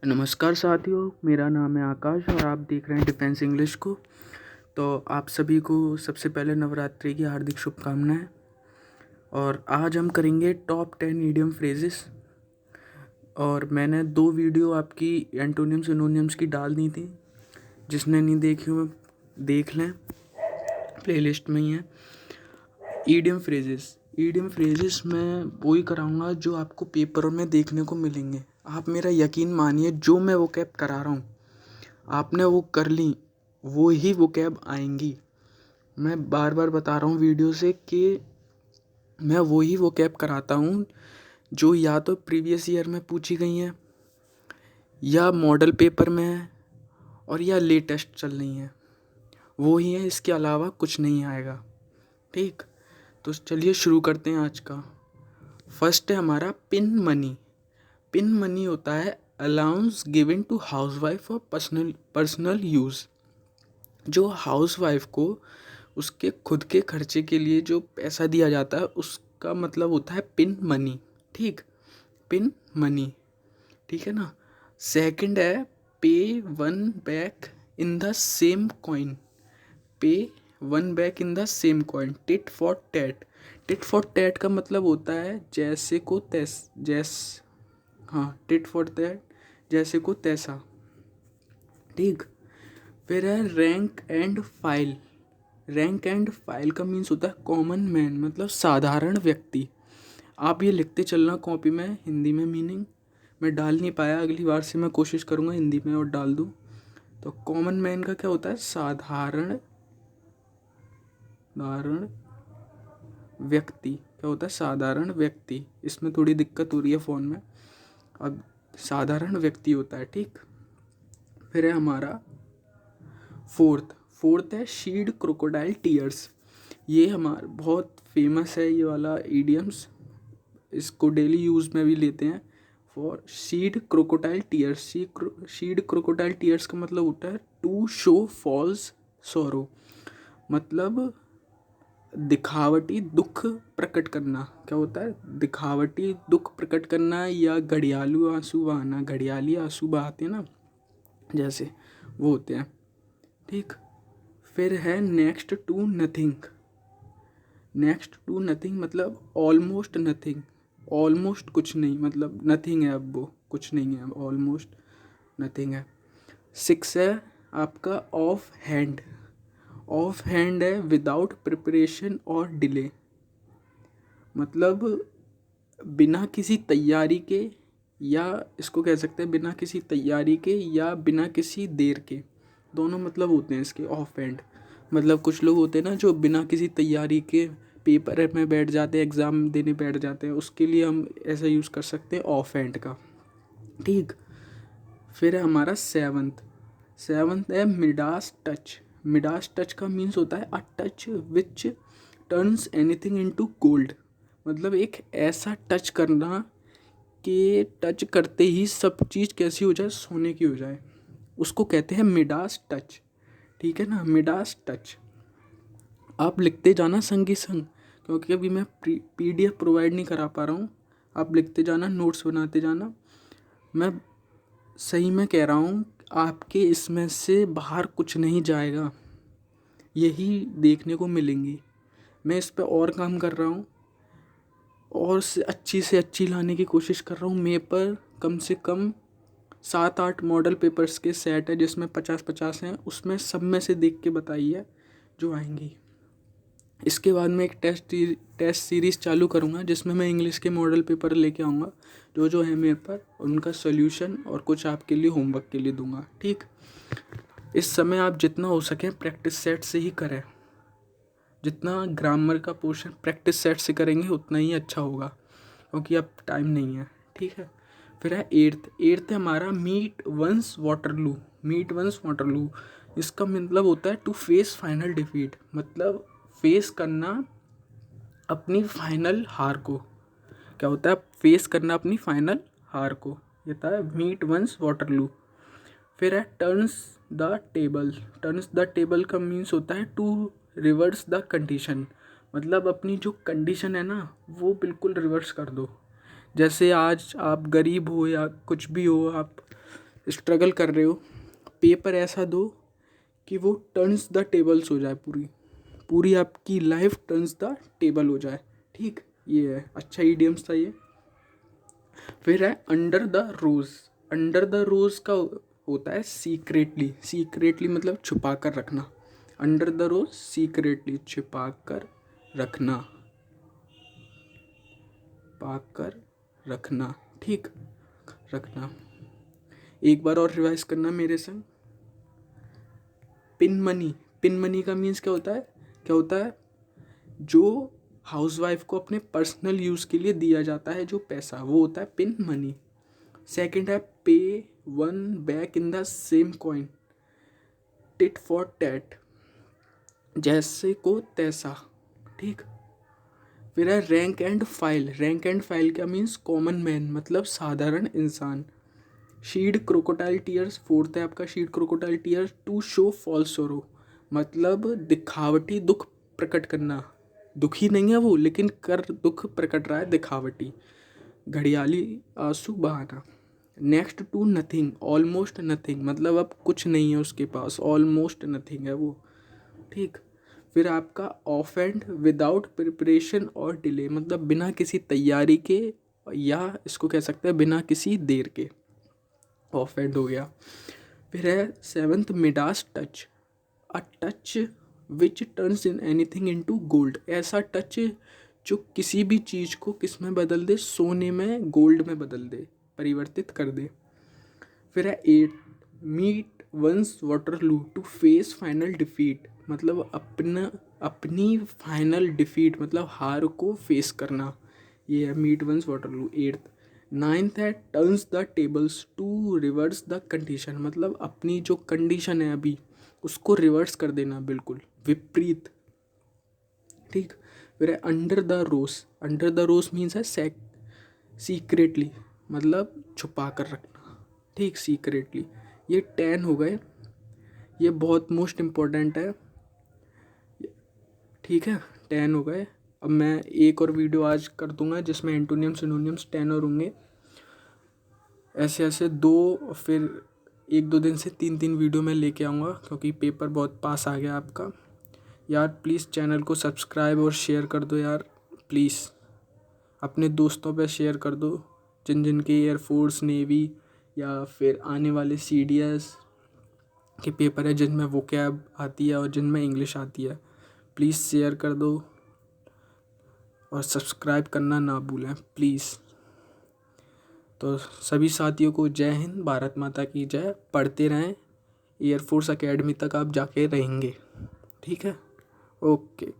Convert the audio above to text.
नमस्कार साथियों, मेरा नाम है आकाश और आप देख रहे हैं डिफेंस इंग्लिश को। तो आप सभी को सबसे पहले नवरात्रि की हार्दिक शुभकामनाएं। और आज हम करेंगे टॉप 10 ईडियम फ्रेजेस। और मैंने 2 वीडियो आपकी एंटोनियम सिनोनियम्स की डाल दी थी, जिसने नहीं देखी हो देख लें, प्लेलिस्ट में ही है। ईडियम फ्रेजेस मैं वही कराऊंगा जो आपको पेपरों में देखने को मिलेंगे। आप मेरा यकीन मानिए, जो मैं वो कैब करा रहा हूँ आपने वो कर ली, वो ही वो कैब आएंगी। मैं बार बार बता रहा हूँ वीडियो से कि मैं वो ही वो कैब कराता हूँ जो या तो प्रीवियस ईयर में पूछी गई हैं, या मॉडल पेपर में है, और या लेटेस्ट चल रही हैं। वो ही है, इसके अलावा कुछ नहीं आएगा। ठीक, तो चलिए शुरू करते हैं आज का। फर्स्ट है हमारा पिन मनी। पिन मनी होता है allowance given to housewife for personal use. जो हाउसवाइफ को उसके खुद के खर्चे के लिए जो पैसा दिया जाता है उसका मतलब होता है पिन मनी। ठीक, पिन मनी, ठीक है ना। सेकंड है pay one back in the same coin. Pay one back in the same coin, tit for tat. Tit for tat का मतलब होता है जैसे को हाँ, टिट फॉर टैट, जैसे को तैसा। ठीक, फिर है rank and file. Rank and file का मीन्स होता है कॉमन मैन, मतलब साधारण व्यक्ति। आप ये लिखते चलना कॉपी में, हिंदी में मीनिंग मैं डाल नहीं पाया, अगली बार से मैं कोशिश करूँगा हिंदी में और डाल दूँ। तो कॉमन मैन का क्या होता है? साधारण व्यक्ति। क्या होता है? साधारण व्यक्ति। इसमें थोड़ी दिक्कत हो रही है फ़ोन में, अब साधारण व्यक्ति होता है। ठीक, फिर है हमारा फोर्थ है शीड क्रोकोडाइल टीयर्स। ये हमारा बहुत फेमस है ये वाला ईडियम्स, इसको डेली यूज़ में भी लेते हैं। For शीड crocodile tears. शीड crocodile tears का मतलब होता है टू शो फॉल्स सोरो, मतलब दिखावटी दुख प्रकट करना। क्या होता है? दिखावटी दुख प्रकट करना, या घड़ियालू आंसू बहाना। घड़ियाली आंसू बहाते हैं ना, जैसे वो होते हैं। ठीक, फिर है next to nothing. Next to nothing मतलब ऑलमोस्ट नथिंग। ऑलमोस्ट कुछ नहीं, मतलब नथिंग है, अब वो कुछ नहीं है, ऑलमोस्ट नथिंग है। 6 है आपका ऑफ हैंड। ऑफ हैंड है विदाउट प्रिपरेशन और डिले, मतलब बिना किसी तैयारी के, या इसको कह सकते हैं बिना किसी तैयारी के या बिना किसी देर के, दोनों मतलब होते हैं इसके ऑफ हैंड। मतलब कुछ लोग होते हैं ना जो बिना किसी तैयारी के पेपर में बैठ जाते हैं, एग्ज़ाम देने बैठ जाते हैं, उसके लिए हम ऐसा यूज़ कर सकते हैं ऑफ हैंड का। ठीक, फिर है हमारा सेवंथ है मिडास टच। मिडास टच का मीन्स होता है अ touch which turns anything into gold, मतलब एक ऐसा टच करना कि टच करते ही सब चीज़ कैसी हो जाए? सोने की हो जाए, उसको कहते हैं मिडास टच। ठीक है ना, मिडास टच। आप लिखते जाना संग ही संग, क्योंकि अभी मैं PDF प्रोवाइड नहीं करा पा रहा हूँ। आप लिखते जाना, नोट्स बनाते जाना। मैं सही में कह रहा हूँ, आपके इसमें से बाहर कुछ नहीं जाएगा, यही देखने को मिलेंगी। मैं इस पे और काम कर रहा हूँ और से अच्छी लाने की कोशिश कर रहा हूँ। मेरे पर कम से कम 7-8 मॉडल पेपर्स के सेट है, जिसमें 50-50 हैं, उसमें सब में से देख के बताइए जो आएंगी। इसके बाद मैं एक टेस्ट सीरीज़ चालू करूँगा, जिसमें मैं इंग्लिश के मॉडल पेपर लेके आऊँगा, जो है मेरे पर, उनका सॉल्यूशन और कुछ आपके लिए होमवर्क के लिए दूंगा। ठीक, इस समय आप जितना हो सके प्रैक्टिस सेट से ही करें। जितना ग्रामर का पोर्शन प्रैक्टिस सेट से करेंगे उतना ही अच्छा होगा, क्योंकि अब टाइम नहीं है। ठीक है, फिर है एट्थ है हमारा meet one's Waterloo. Meet one's Waterloo, इसका मतलब होता है टू फेस फाइनल डिफीट, मतलब फेस करना अपनी फाइनल हार को। क्या होता है? फेस करना अपनी फाइनल हार को, ये था मीट वंस वाटरलू। फिर है turns the table. Turns the table का मीन्स होता है टू रिवर्स द कंडीशन, मतलब अपनी जो कंडीशन है ना वो बिल्कुल रिवर्स कर दो। जैसे आज आप गरीब हो या कुछ भी हो, आप स्ट्रगल कर रहे हो, पेपर ऐसा दो कि वो टर्न्स द टेबल्स हो जाए, पूरी पूरी आपकी लाइफ टर्न्स द टेबल हो जाए। ठीक, ये है अच्छा ईडियम्स था ये। फिर है under the rose. Under the rose का होता है सीक्रेटली। सीक्रेटली मतलब छुपा कर रखना। अंडर द रोज सीक्रेटली, छुपा कर रखना, पाकर रखना। ठीक, रखना। एक बार और रिवाइज करना मेरे संग। Pin money. पिन मनी का मीन्स क्या होता है? क्या होता है? जो हाउसवाइफ को अपने पर्सनल यूज़ के लिए दिया जाता है जो पैसा, वो होता है पिन मनी। सेकंड है pay one back in the same coin, tit for tat, जैसे को तैसा। ठीक। फिर है rank and file. Rank and file क्या मीन्स? कॉमन मैन, मतलब साधारण इंसान। शीड क्रोकोटाइल टीयर्स, फोर्थ है आपका shed crocodile tears, to show false sorrow, मतलब दिखावटी दुख प्रकट करना। दुखी नहीं है वो, लेकिन कर दुख प्रकट रहा है, दिखावटी, घड़ियाली आंसू बहाना। Next to nothing, almost nothing, मतलब अब कुछ नहीं है उसके पास, ऑलमोस्ट नथिंग है वो। ठीक। फिर आपका ऑफेंड विदाउट प्रिपरेशन और डिले, मतलब बिना किसी तैयारी के, या इसको कह सकते हैं बिना किसी देर के, ऑफेंड हो गया। फिर है seventh Midas touch, a touch which turns in anything into gold, ऐसा टच जो किसी भी चीज़ को किस में बदल दे? सोने में, गोल्ड में बदल दे, परिवर्तित कर दे। फिर है eight meet one's Waterloo to face final defeat, मतलब अपनी फाइनल डिफीट, मतलब हार को फेस करना, ये है meet one's Waterloo, eighth. Ninth है turns the tables to reverse the condition, मतलब अपनी जो कंडीशन है अभी उसको रिवर्स कर देना, बिल्कुल विपरीत। ठीक। फिर है under the rose. Under the rose means है सीक्रेटली, मतलब छुपा कर रखना। ठीक, सीक्रेटली। ये 10 हो गए, ये बहुत मोस्ट इम्पोर्टेंट है। ठीक है, 10 हो गए। अब मैं एक और वीडियो आज कर दूंगा जिसमें एंटोनियम सिनोनियम्स 10 और होंगे। ऐसे ऐसे दो, फिर एक दो दिन से 3 वीडियो मैं लेके आऊँगा, क्योंकि पेपर बहुत पास आ गया आपका। यार प्लीज़ चैनल को सब्सक्राइब और शेयर कर दो यार, प्लीज़ अपने दोस्तों पे शेयर कर दो, जिन जिन के एयरफोर्स, नेवी या फिर आने वाले CDS के पेपर है जिनमें वोकैब आती है और जिनमें इंग्लिश आती है। प्लीज़ शेयर कर दो और सब्सक्राइब करना ना भूलें प्लीज़। तो सभी साथियों को जय हिंद, भारत माता की जय। पढ़ते रहें, एयरफोर्स एकेडमी तक आप जाके रहेंगे। ठीक है, ओके।